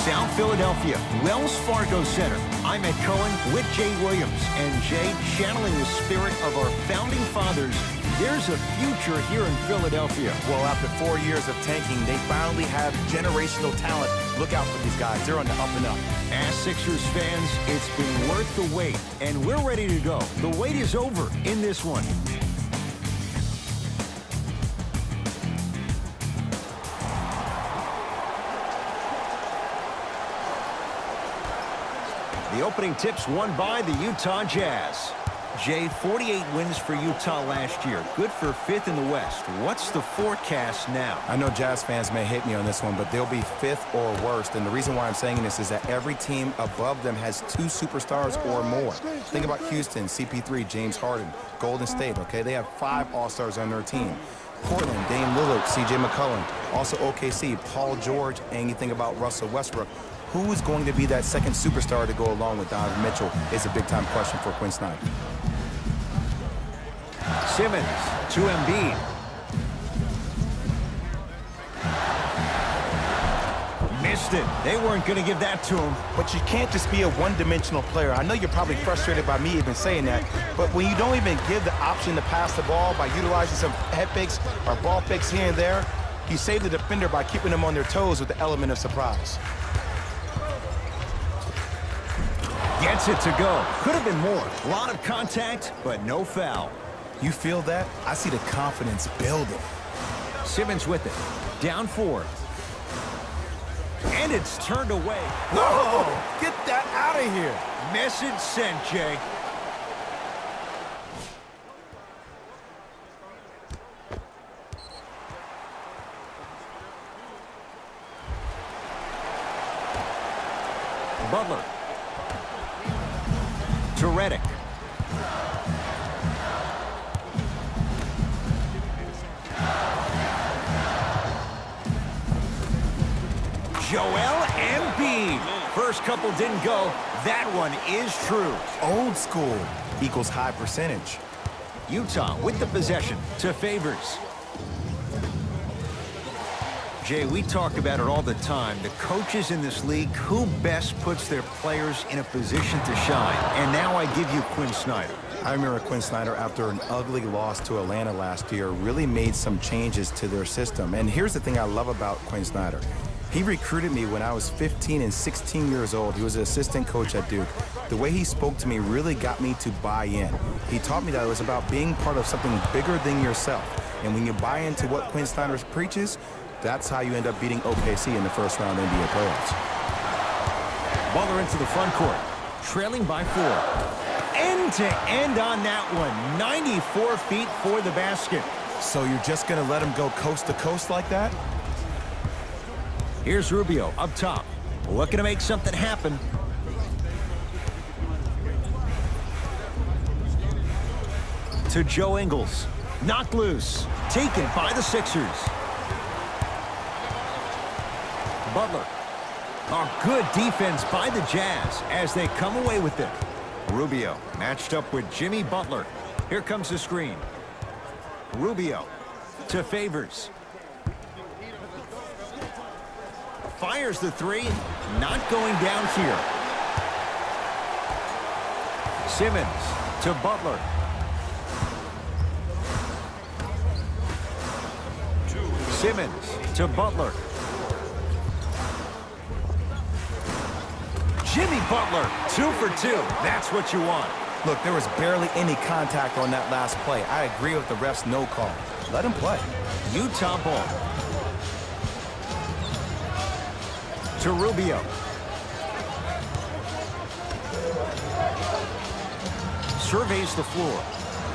South Philadelphia, Wells Fargo Center. I'm Ed Cohen with Jay Williams. And Jay, channeling the spirit of our founding fathers, there's a future here in Philadelphia. Well, after 4 years of tanking, they finally have generational talent. Look out for these guys. They're on the up and up. As Sixers fans, it's been worth the wait, and we're ready to go. The wait is over in this one. The opening tip's won by the Utah Jazz. Jay, 48 wins for Utah last year. Good for 5th in the West. What's the forecast now? I know Jazz fans may hate me on this one, but they'll be 5th or worst. And the reason why I'm saying this is that every team above them has 2 superstars or more. Think about Houston, CP3, James Harden, Golden State, okay? They have 5 All-Stars on their team. Portland, Dame Lillard, CJ McCollum. Also OKC, Paul George, and you think about Russell Westbrook. Who is going to be that second superstar to go along with Donovan Mitchell is a big-time question for Quinn Snyder. Simmons to Embiid. Missed it. They weren't going to give that to him. But you can't just be a one-dimensional player. I know you're probably frustrated by me even saying that, but when you don't even give the option to pass the ball by utilizing some head fakes or ball fakes here and there, you save the defender by keeping them on their toes with the element of surprise. Gets it to go. Could have been more. A lot of contact, but no foul. You feel that? I see the confidence building. Simmons with it. Down 4. And it's turned away. No! Get that out of here. Message sent, Jay. Butler. To Redick. Joel Embiid. First couple didn't go. That one is true. Old school equals high percentage. Utah with the possession to Favors. Jay, we talk about it all the time. The coaches in this league, who best puts their players in a position to shine? And now I give you Quinn Snyder. I remember Quinn Snyder, after an ugly loss to Atlanta last year, really made some changes to their system. And here's the thing I love about Quinn Snyder. He recruited me when I was 15 and 16 years old. He was an assistant coach at Duke. The way he spoke to me really got me to buy in. He taught me that it was about being part of something bigger than yourself. And when you buy into what Quinn Snyder preaches, that's how you end up beating OKC in the first round NBA playoffs. Butler into the front court, trailing by 4. End to end on that one. 94 feet for the basket. So you're just going to let him go coast to coast like that? Here's Rubio up top, looking to make something happen. To Joe Ingles, knocked loose, taken by the Sixers. Butler. A good defense by the Jazz as they come away with it. Rubio matched up with Jimmy Butler. Here comes the screen. Rubio to Favors. Fires the 3, not going down here. Simmons to Butler. Simmons to Butler. Jimmy Butler, 2 for 2. That's what you want. Look, there was barely any contact on that last play. I agree with the ref's no call. Let him play. Utah ball. To Rubio. Surveys the floor.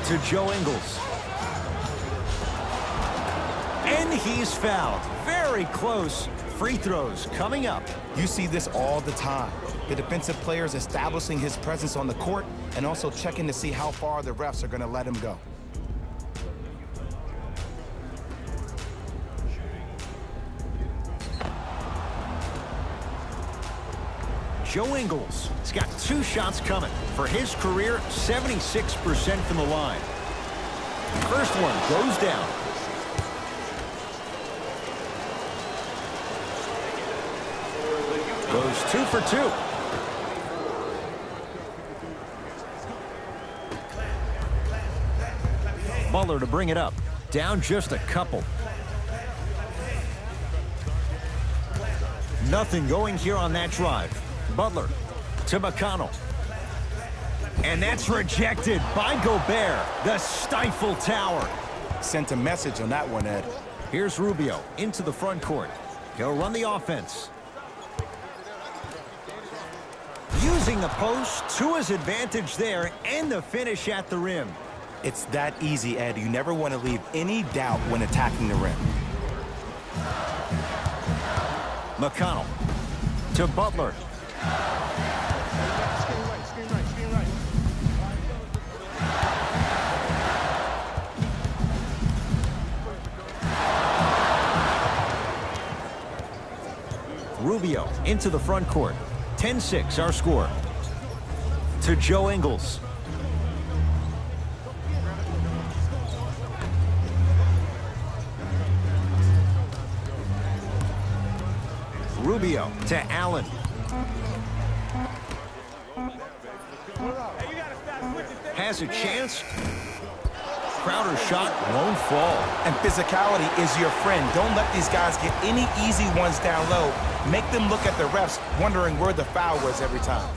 To Joe Ingles. And he's fouled. Very close. Free throws coming up. You see this all the time. The defensive players establishing his presence on the court and also checking to see how far the refs are going to let him go. Joe Ingles has got 2 shots coming. For his career, 76% from the line. First one goes down. Goes 2 for 2. Butler to bring it up. Down just a couple. Nothing going here on that drive. Butler to McConnell. And that's rejected by Gobert, the stifle tower. Sent a message on that one, Ed. Here's Rubio into the front court. He'll run the offense. Using the post to his advantage there, and the finish at the rim. It's that easy, Ed. You never want to leave any doubt when attacking the rim. McConnell to Butler. Rubio into the front court. 10-6 our score. To Joe Ingles. Rubio to Allen. Has a chance. Crowder's shot won't fall. And physicality is your friend. Don't let these guys get any easy ones down low. Make them look at the refs, wondering where the foul was every time.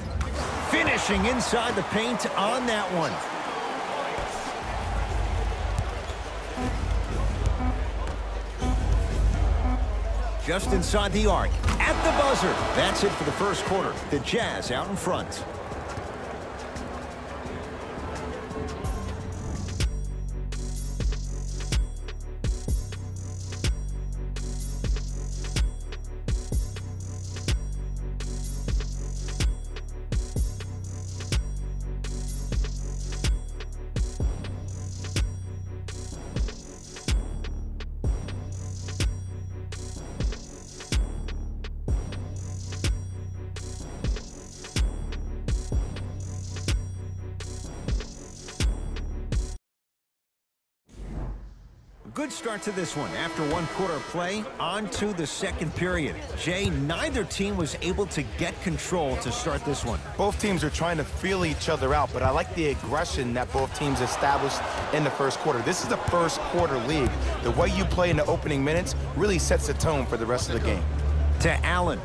Finishing inside the paint on that one. Just inside the arc, at the buzzer. That's it for the first quarter. The Jazz out in front. Good start to this one. After one quarter of play, on to the second period. Jay, neither team was able to get control to start this one. Both teams are trying to feel each other out, but I like the aggression that both teams established in the first quarter. This is the first quarter league. The way you play in the opening minutes really sets the tone for the rest of the game. To Allen.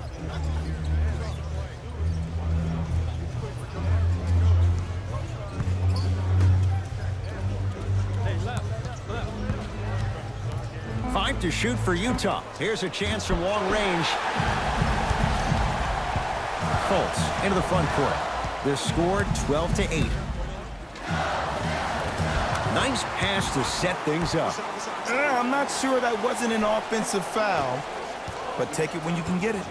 Five to shoot for Utah. Here's a chance from long range. Fultz into the front court. The score 12-8. Nice pass to set things up. I'm not sure that wasn't an offensive foul, but take it when you can get it.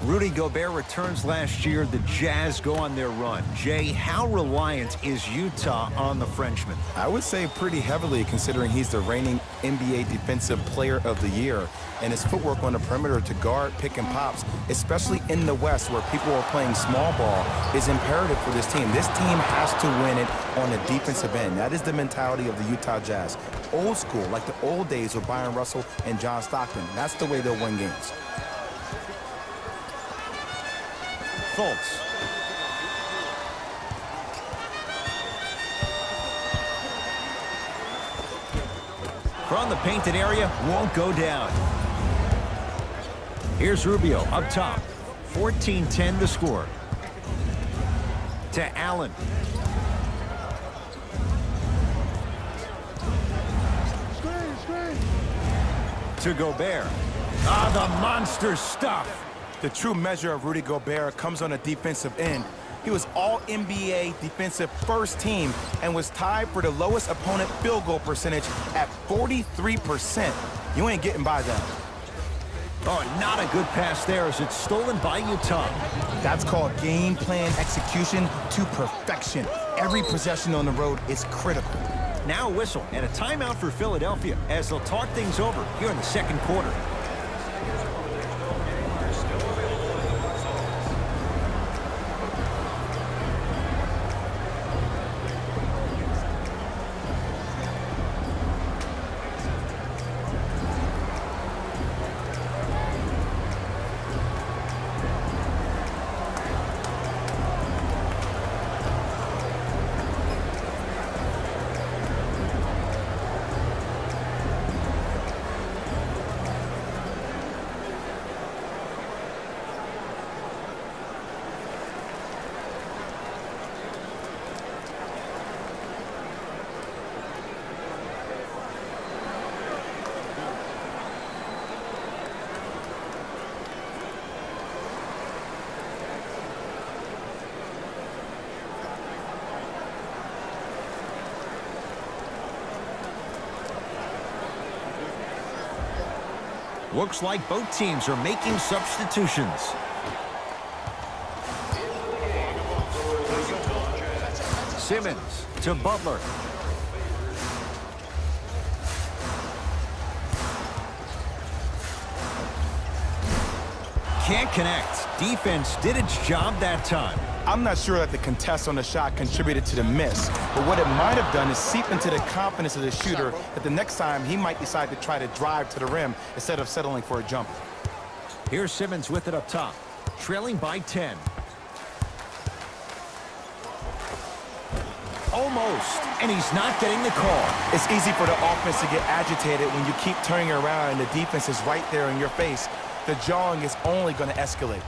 Rudy Gobert returns last year. The Jazz go on their run. Jay, how reliant is Utah on the Frenchman? I would say pretty heavily, considering he's the reigning NBA Defensive Player of the Year, and his footwork on the perimeter to guard pick and pops, especially in the West where people are playing small ball, is imperative for this team. This team has to win it on the defensive end. That is the mentality of the Utah Jazz. Old school, like the old days with Byron Russell and John Stockton. That's the way they'll win games. Fultz. From the painted area, won't go down. Here's Rubio up top. 14-10 the score. To Allen. To Gobert. Ah, the monster stuff. The true measure of Rudy Gobert comes on the defensive end. He was all-NBA defensive first team and was tied for the lowest opponent field goal percentage at 43%. You ain't getting by that. Oh, not a good pass there as it's stolen by Utah. That's called game plan execution to perfection. Every possession on the road is critical. Now a whistle and a timeout for Philadelphia as they'll talk things over here in the second quarter. Looks like both teams are making substitutions. Simmons to Butler. Can't connect. Defense did its job that time. I'm not sure that the contest on the shot contributed to the miss, but what it might have done is seep into the confidence of the shooter that the next time he might decide to try to drive to the rim instead of settling for a jump. Here's Simmons with it up top, trailing by 10. Almost, and he's not getting the call. It's easy for the offense to get agitated when you keep turning around and the defense is right there in your face. The jawing is only going to escalate.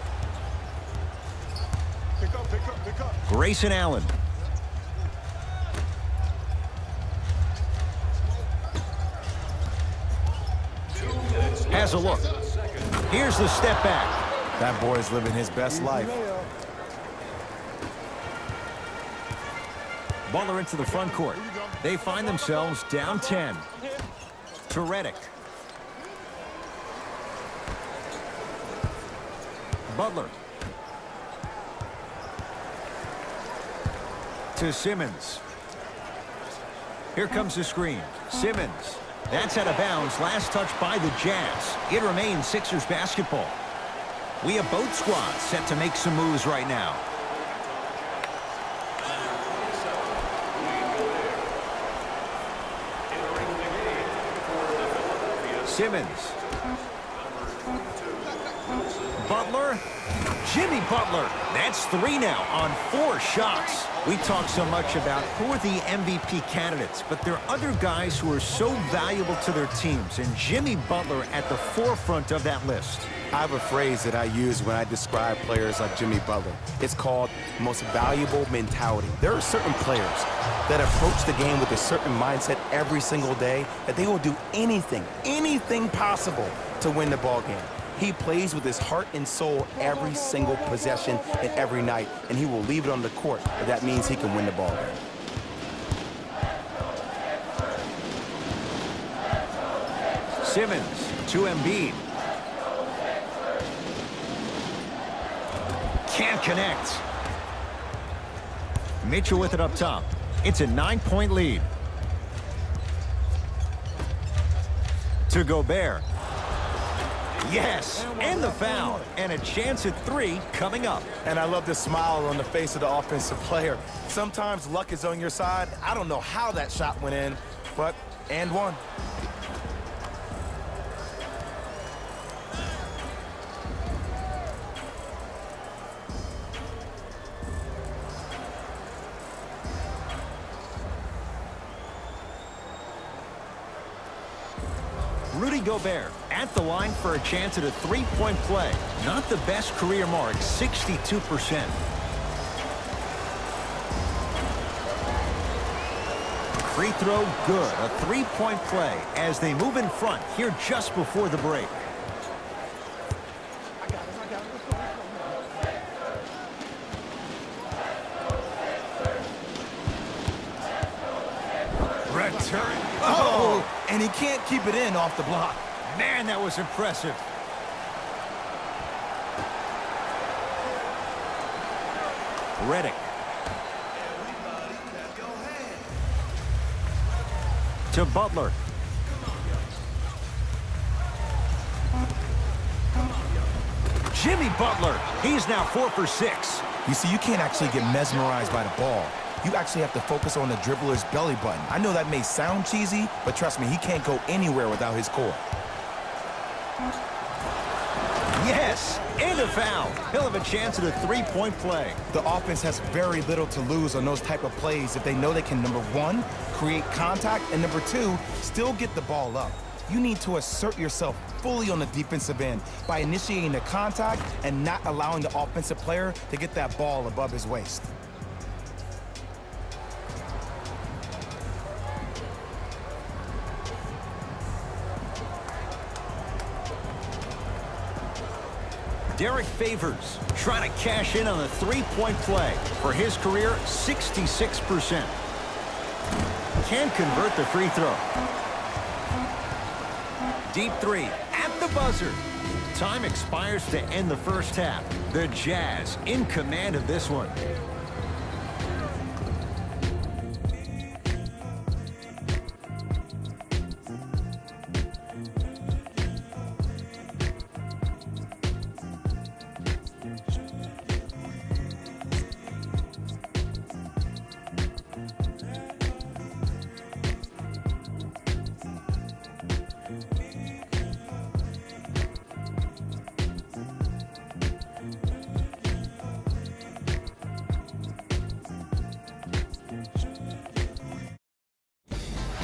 Pick up. Grayson Allen. Has a look. Here's the step back. That boy is living his best life. Butler into the front court. They find themselves down 10. To Redick. Butler. To Simmons. Here comes the screen. Simmons. That's out of bounds. Last touch by the Jazz. It remains Sixers basketball. We have both squads set to make some moves right now. Simmons. Butler. Jimmy Butler. That's 3 now on 4 shots. We talk so much about who are the MVP candidates, but there are other guys who are so valuable to their teams, and Jimmy Butler at the forefront of that list. I have a phrase that I use when I describe players like Jimmy Butler. It's called most valuable mentality. There are certain players that approach the game with a certain mindset every single day that they will do anything possible to win the ball game. He plays with his heart and soul every single possession and every night, and he will leave it on the court if that means he can win the ball game. Simmons to Embiid. Can't connect. Mitchell with it up top. It's a 9-point lead. To Gobert. Yes, and the foul. And a chance at 3 coming up. And I love the smile on the face of the offensive player. Sometimes luck is on your side. I don't know how that shot went in, but and one. Rudy Gobert at the line for a chance at a 3-point play. Not the best career mark, 62%. Free throw good. A 3-point play as they move in front here just before the break. Return. Oh, and he can't keep it in off the block. Man, that was impressive. Redick. To Butler. Jimmy Butler. He's now 4 for 6. You see, you can't actually get mesmerized by the ball. You actually have to focus on the dribbler's belly button. I know that may sound cheesy, but trust me, he can't go anywhere without his core. Yes, and a foul. He'll have a chance at a 3-point play. The offense has very little to lose on those type of plays if they know they can, number 1, create contact, and number 2, still get the ball up. You need to assert yourself fully on the defensive end by initiating the contact and not allowing the offensive player to get that ball above his waist. Derek Favors trying to cash in on the 3-point play. For his career, 66%. Can't convert the free throw. Deep 3. at the buzzer. Time expires to end the first half. The Jazz in command of this one.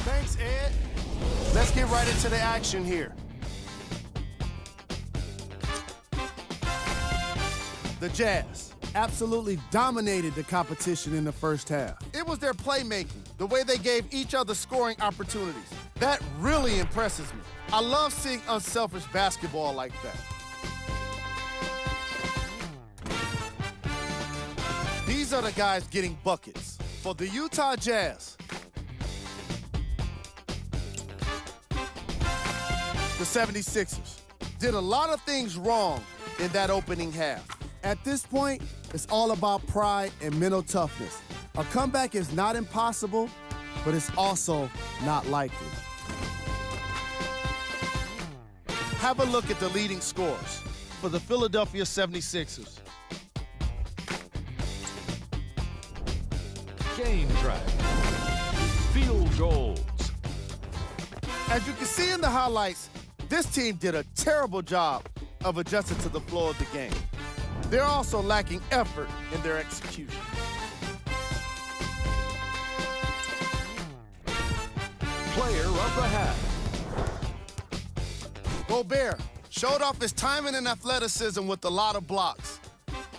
Thanks, Ed. Let's get right into the action here. The Jazz absolutely dominated the competition in the first half. It was their playmaking, the way they gave each other scoring opportunities. That really impresses me. I love seeing unselfish basketball like that. These are the guys getting buckets. For the Utah Jazz, the 76ers did a lot of things wrong in that opening half. At this point, it's all about pride and mental toughness. A comeback is not impossible, but it's also not likely. Have a look at the leading scorers for the Philadelphia 76ers. Game drive. Field goals. As you can see in the highlights, this team did a terrible job of adjusting to the flow of the game. They're also lacking effort in their execution. Player of the half. Gobert showed off his timing and athleticism with a lot of blocks.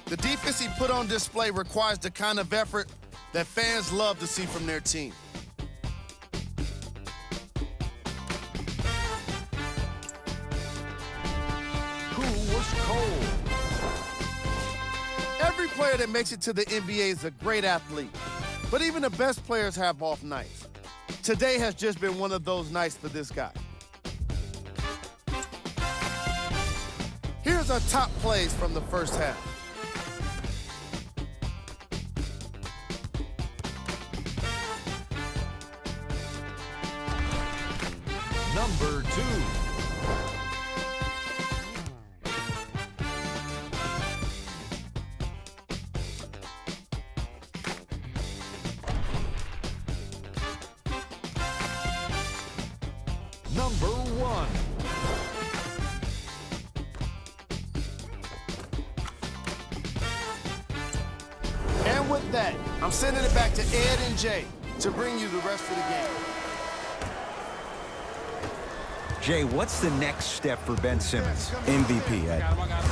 The defense he put on display requires the kind of effort that fans love to see from their team. Who was cold? Every player that makes it to the NBA is a great athlete, but even the best players have off nights. Today has just been one of those nights for this guy. Here's our top plays from the first half. Number 2. Number 1. And with that, I'm sending it back to Ed and Jay to bring you the rest of the game. Jay, what's the next step for Ben Simmons? MVP, Ed,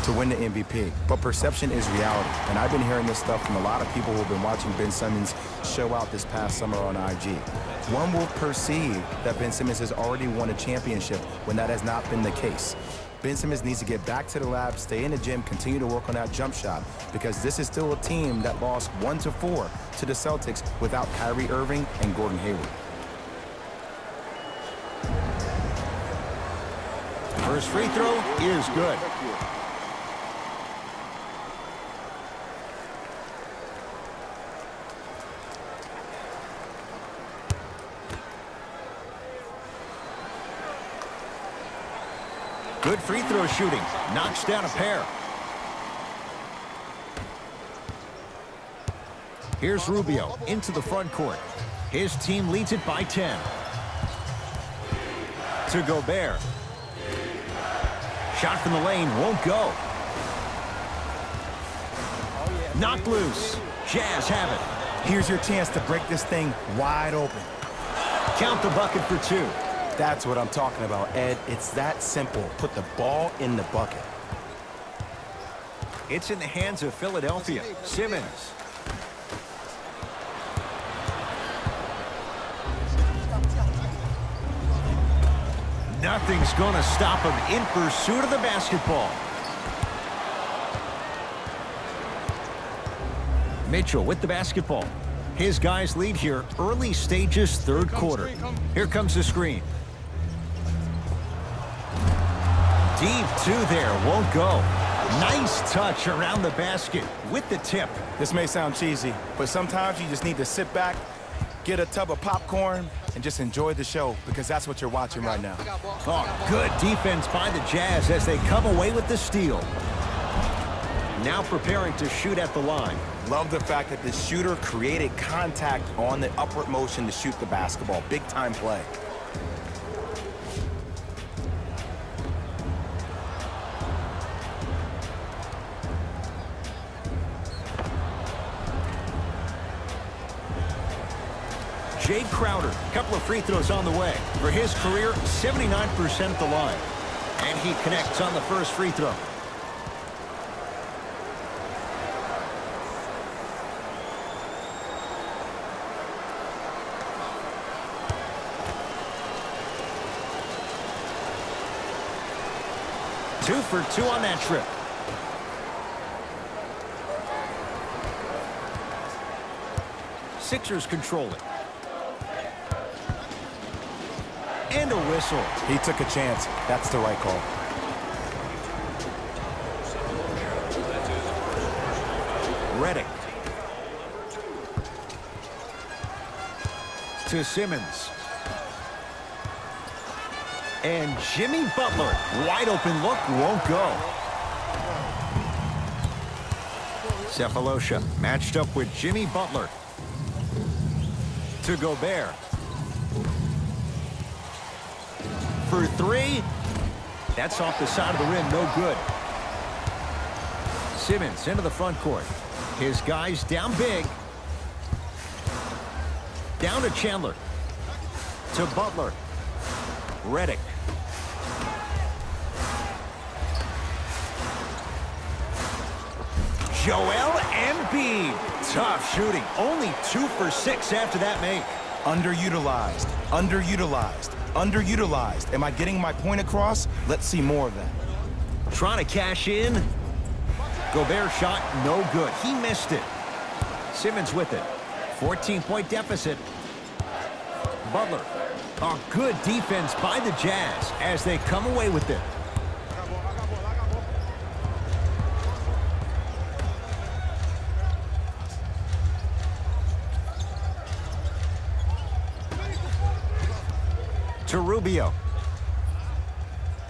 to win the MVP. But perception is reality. And I've been hearing this stuff from a lot of people who have been watching Ben Simmons show out this past summer on IG. One will perceive that Ben Simmons has already won a championship when that has not been the case. Ben Simmons needs to get back to the lab, stay in the gym, continue to work on that jump shot, because this is still a team that lost 1-4 to the Celtics without Kyrie Irving and Gordon Hayward. First free throw is good. Good free throw shooting. Knocks down a pair. Here's Rubio into the front court. His team leads it by 10. To Gobert. Shot from the lane won't go. Knocked loose. Jazz have it. Here's your chance to break this thing wide open. Count the bucket for 2. That's what I'm talking about, Ed. It's that simple. Put the ball in the bucket. It's in the hands of Philadelphia. Simmons. Nothing's going to stop him in pursuit of the basketball. Mitchell with the basketball. His guys lead here early stages, third quarter. Here comes the screen. Deep two there, won't go. Nice touch around the basket with the tip. This may sound cheesy, but sometimes you just need to sit back, get a tub of popcorn, and just enjoy the show, because that's what you're watching right now. Oh, good defense by the Jazz as they come away with the steal. Now preparing to shoot at the line. Love the fact that the shooter created contact on the upward motion to shoot the basketball. Big time play. Jay Crowder, couple of free throws on the way. For his career, 79% at the line. And he connects on the first free throw. Two for two on that trip. Sixers control it. And a whistle. He took a chance. That's the right call. Redick. To Simmons. And Jimmy Butler. Wide open look, won't go. Cephalosha matched up with Jimmy Butler. To Gobert. For three. That's off the side of the rim, no good. Simmons into the front court. His guys down big. Down to Chandler. To Butler. Redick. Joel Embiid. Tough shooting. Only 2 for 6 after that make. Underutilized. Underutilized. Underutilized. Am I getting my point across? Let's see more of that. Trying to cash in. Gobert shot, no good. He missed it. Simmons with it. 14-point deficit. Butler. A good defense by the Jazz as they come away with it. To Rubio.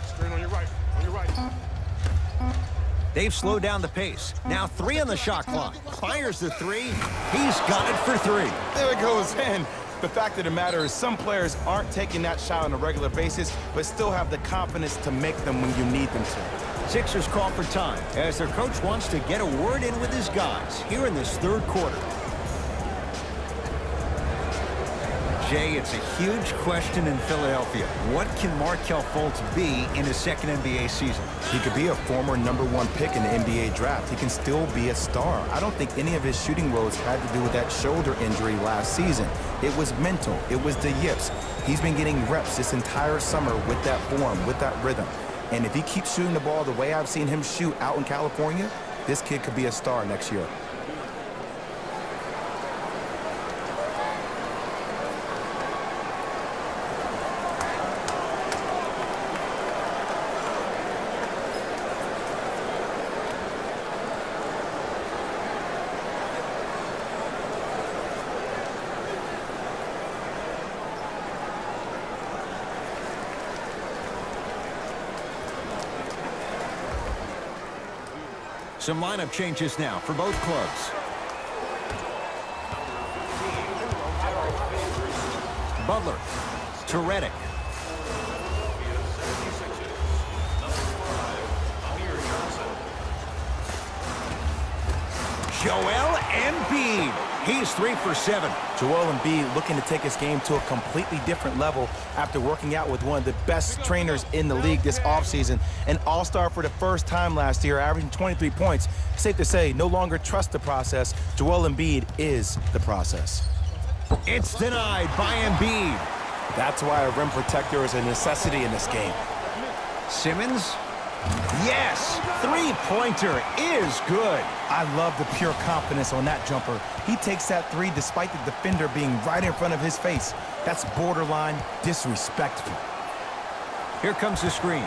Screen on your right. On your right. They've slowed down the pace. Now 3 on the shot clock. Fires the 3. He's got it for 3. There it goes in. The fact of the matter is some players aren't taking that shot on a regular basis, but still have the confidence to make them when you need them to. Sixers call for time as their coach wants to get a word in with his guys here in this third quarter. Jay, it's a huge question in Philadelphia. What can Markelle Fultz be in his second NBA season? He could be a former #1 pick in the NBA draft. He can still be a star. I don't think any of his shooting woes had to do with that shoulder injury last season. It was mental. It was the yips. He's been getting reps this entire summer with that form, with that rhythm. And if he keeps shooting the ball the way I've seen him shoot out in California, this kid could be a star next year. Some lineup changes now for both clubs. Butler to Redick. Joel Embiid. He's 3 for 7. Joel Embiid looking to take his game to a completely different level after working out with one of the best trainers in the league this offseason. An all-star for the first time last year, averaging 23 points. Safe to say, no longer trust the process. Joel Embiid is the process. It's denied by Embiid. That's why a rim protector is a necessity in this game. Simmons. Yes, three-pointer is good. I love the pure confidence on that jumper. He takes that 3 despite the defender being right in front of his face. That's borderline disrespectful. Here comes the screen.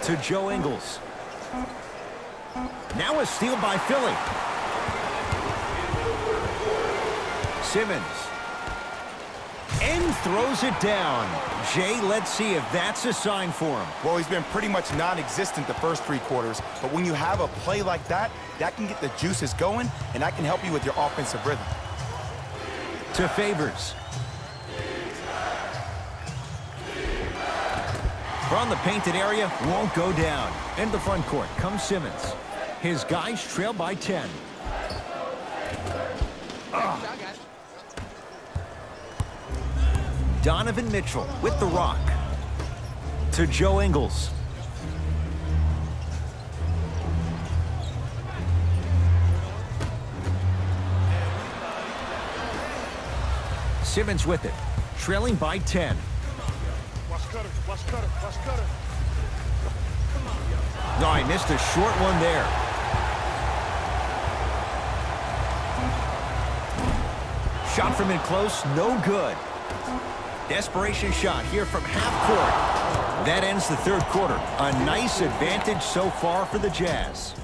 to Joe Ingles. Now a steal by Philly. Simmons. And throws it down. Jay, let's see if that's a sign for him. Well, he's been pretty much non-existent the first 3 quarters, but when you have a play like that, that can get the juices going, and that can help you with your offensive rhythm. To Favors. From the painted area, won't go down. In the front court comes Simmons. His guys trail by 10. Donovan Mitchell with the rock. To Joe Ingles. Simmons with it. Trailing by 10. Watch Cutter. Watch Cutter. Watch Cutter. No, I missed a short one there. Shot from in close, no good. Desperation shot here from half court. That ends the third quarter. A nice advantage so far for the Jazz.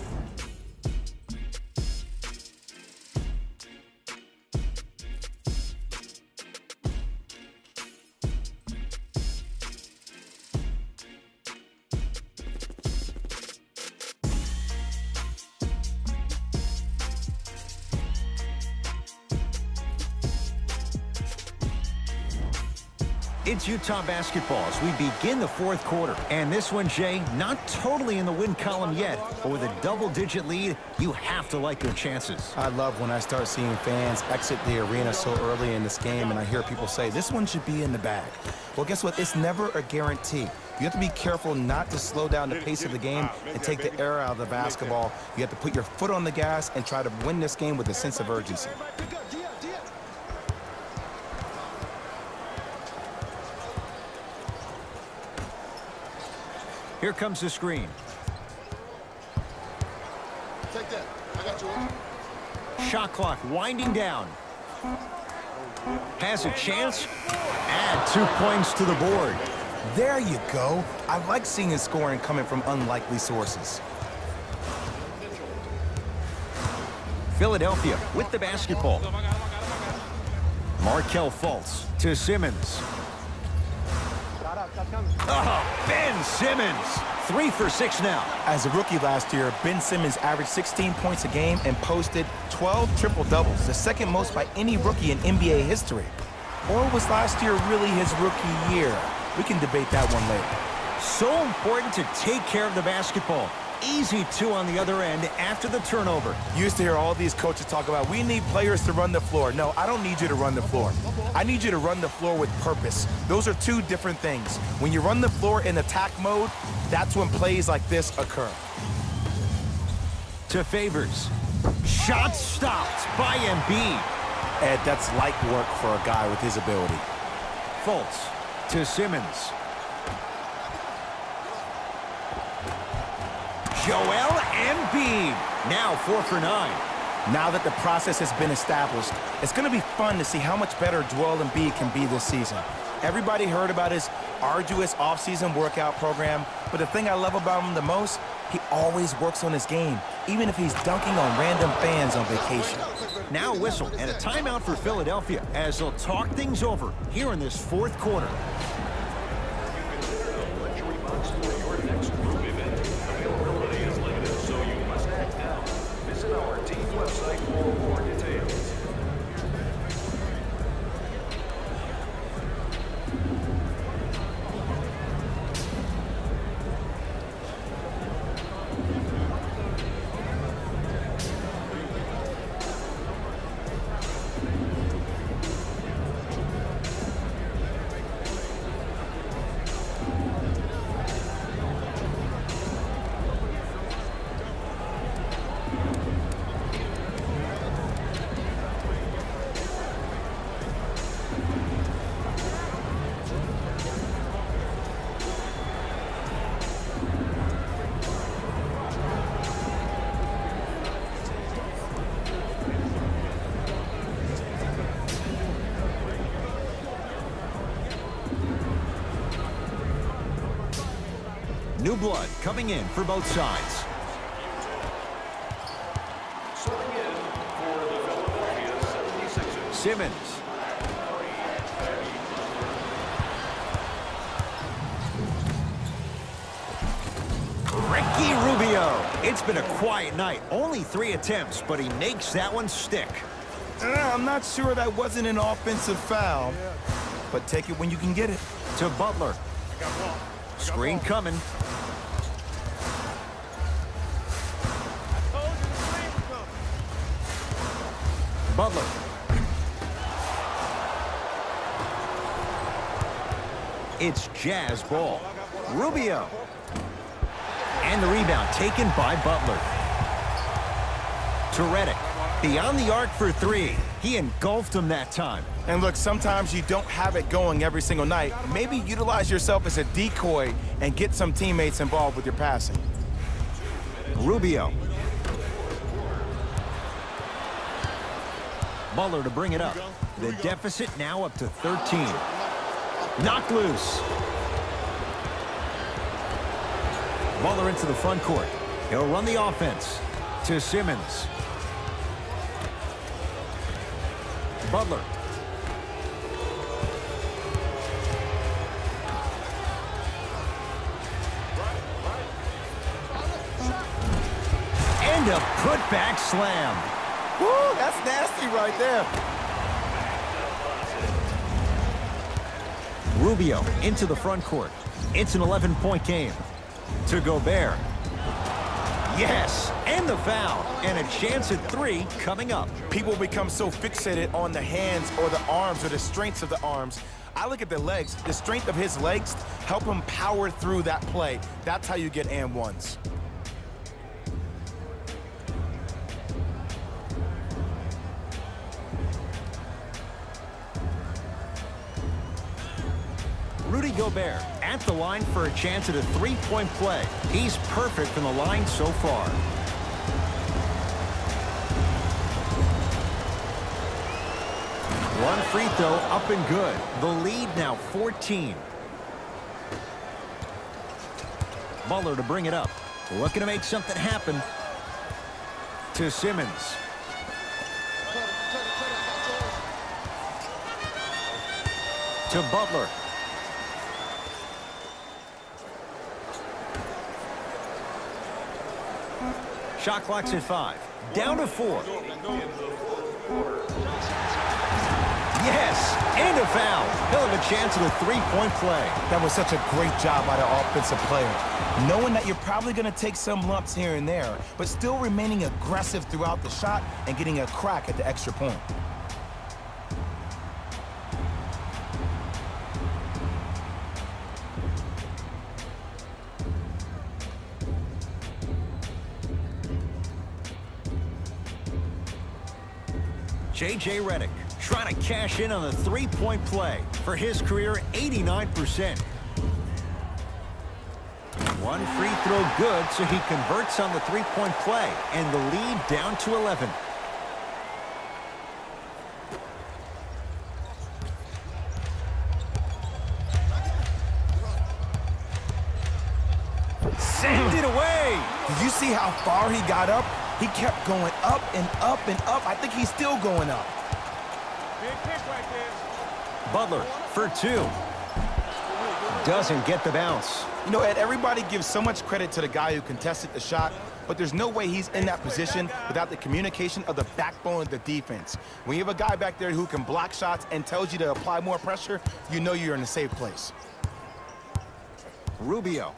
It's Utah basketball as we begin the fourth quarter. And this one, Jay, not totally in the win column yet, but with a double-digit lead, you have to like your chances. I love when I start seeing fans exit the arena so early in this game, and I hear people say, this one should be in the bag. Well, guess what? It's never a guarantee. You have to be careful not to slow down the pace of the game and take the air out of the basketball. You have to put your foot on the gas and try to win this game with a sense of urgency. Here comes the screen. Take that. I got you. Shot clock winding down. Has a chance. Add 2 points to the board. There you go. I like seeing his scoring coming from unlikely sources. Philadelphia with the basketball. Markelle Fultz to Simmons. Oh, Ben Simmons. 3 for 6 now. As a rookie last year, Ben Simmons averaged 16 points a game and posted 12 triple-doubles, the second most by any rookie in NBA history. Or was last year really his rookie year? We can debate that one later. So important to take care of the basketball. Easy 2 on the other end after the turnover. You used to hear all these coaches talk about, we need players to run the floor. No, I don't need you to run the floor. I need you to run the floor with purpose. Those are 2 different things. When you run the floor in attack mode, that's when plays like this occur. To Favors. Shot stopped by Embiid. Ed, that's light work for a guy with his ability. Fultz to Simmons. Joel Embiid, now 4 for 9. Now that the process has been established, it's going to be fun to see how much better Joel Embiid can be this season. Everybody heard about his arduous offseason workout program, but the thing I love about him the most, he always works on his game, even if he's dunking on random fans on vacation. Now a whistle and a timeout for Philadelphia as they'll talk things over here in this fourth quarter. New blood coming in for both sides. Subbing in for the Philadelphia 76ers. Simmons. Ricky Rubio. It's been a quiet night. Only 3 attempts, but he makes that one stick. I'm not sure that wasn't an offensive foul, but take it when you can get it. To Butler. Screen coming. Butler. It's Jazz ball. Rubio. And the rebound taken by Butler. To Redick. Beyond the arc for 3. He engulfed him that time. And look, sometimes you don't have it going every single night. Maybe utilize yourself as a decoy and get some teammates involved with your passing. Rubio. Butler to bring it up. The deficit now up to 13. Knocked loose. Butler into the front court. He'll run the offense. To Simmons. Butler. And a putback slam. Woo, that's nasty right there. Rubio into the front court. It's an 11-point game. To Gobert. Yes, and the foul. And a chance at 3 coming up. People become so fixated on the hands or the arms or the strengths of the arms. I look at the legs. The strength of his legs help him power through that play. That's how you get and ones. Rudy Gobert at the line for a chance at a 3-point play. He's perfect from the line so far. One free throw up and good. The lead now 14. Butler to bring it up. Looking to make something happen. To Simmons. To Butler. Shot clock's at 5. Down to 4. Yes, and a foul. He'll have a chance at a 3-point play. That was such a great job by the offensive player. Knowing that you're probably going to take some lumps here and there, but still remaining aggressive throughout the shot and getting a crack at the extra point. J.J. Redick trying to cash in on the 3-point play for his career 89%. One free throw good, so he converts on the 3-point play, and the lead down to 11. Send it away. Did you see how far he got up? He kept going up and up and up. I think he's still going up. Big pick right there. Butler for 2. Doesn't get the bounce. You know, Ed, everybody gives so much credit to the guy who contested the shot, but there's no way he's in that position without the communication of the backbone of the defense. When you have a guy back there who can block shots and tells you to apply more pressure, you know you're in a safe place. Rubio.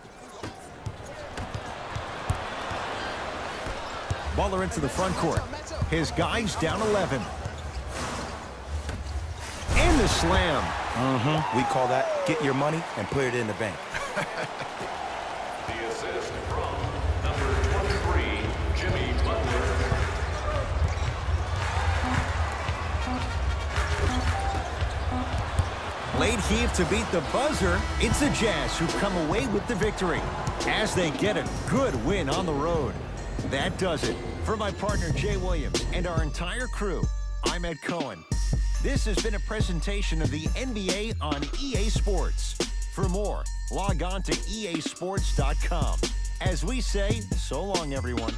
Butler into the front court. His guys down 11. And the slam. We call that get your money and put it in the bank. The assist from number 23, Jimmy Butler. Late heave to beat the buzzer. It's the Jazz who come away with the victory as they get a good win on the road. That does it. For my partner, Jay Williams, and our entire crew, I'm Ed Cohen. This has been a presentation of the NBA on EA Sports. For more, log on to easports.com. As we say, so long, everyone.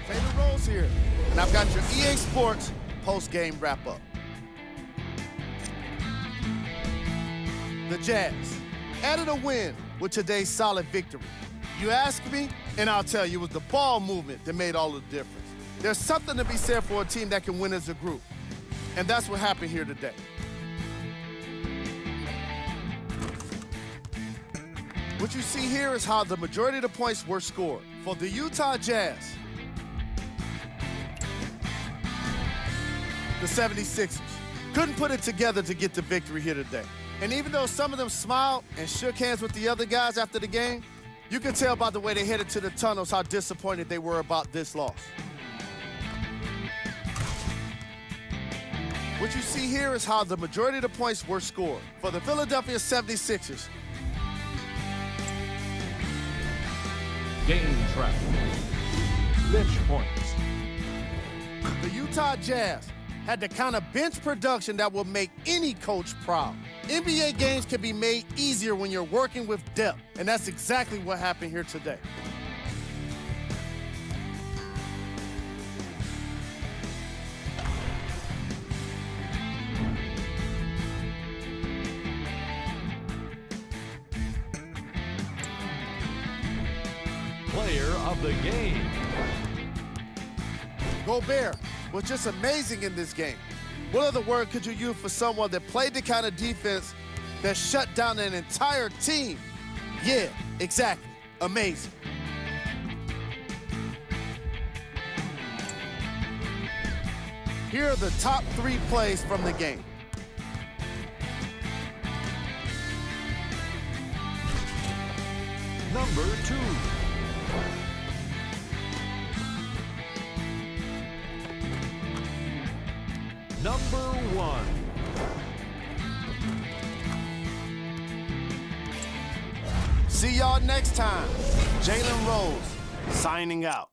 Taylor Rose here, and I've got your EA Sports post-game wrap-up. The Jazz added a win with today's solid victory. You ask me, and I'll tell you, it was the ball movement that made all the difference. There's something to be said for a team that can win as a group, and that's what happened here today. What you see here is how the majority of the points were scored. For the Utah Jazz, the 76ers couldn't put it together to get the victory here today. And even though some of them smiled and shook hands with the other guys after the game, you can tell by the way they headed to the tunnels how disappointed they were about this loss. What you see here is how the majority of the points were scored. For the Philadelphia 76ers, Game track. Bench points. the Utah Jazz had the kind of bench production that will make any coach proud. NBA games can be made easier when you're working with depth, and that's exactly what happened here today. Player of the game. Gobert was just amazing in this game. What other word could you use for someone that played the kind of defense that shut down an entire team? Yeah, exactly. Amazing. Here are the top 3 plays from the game. Number 2. Number 1. See y'all next time. Jalen Rose signing out.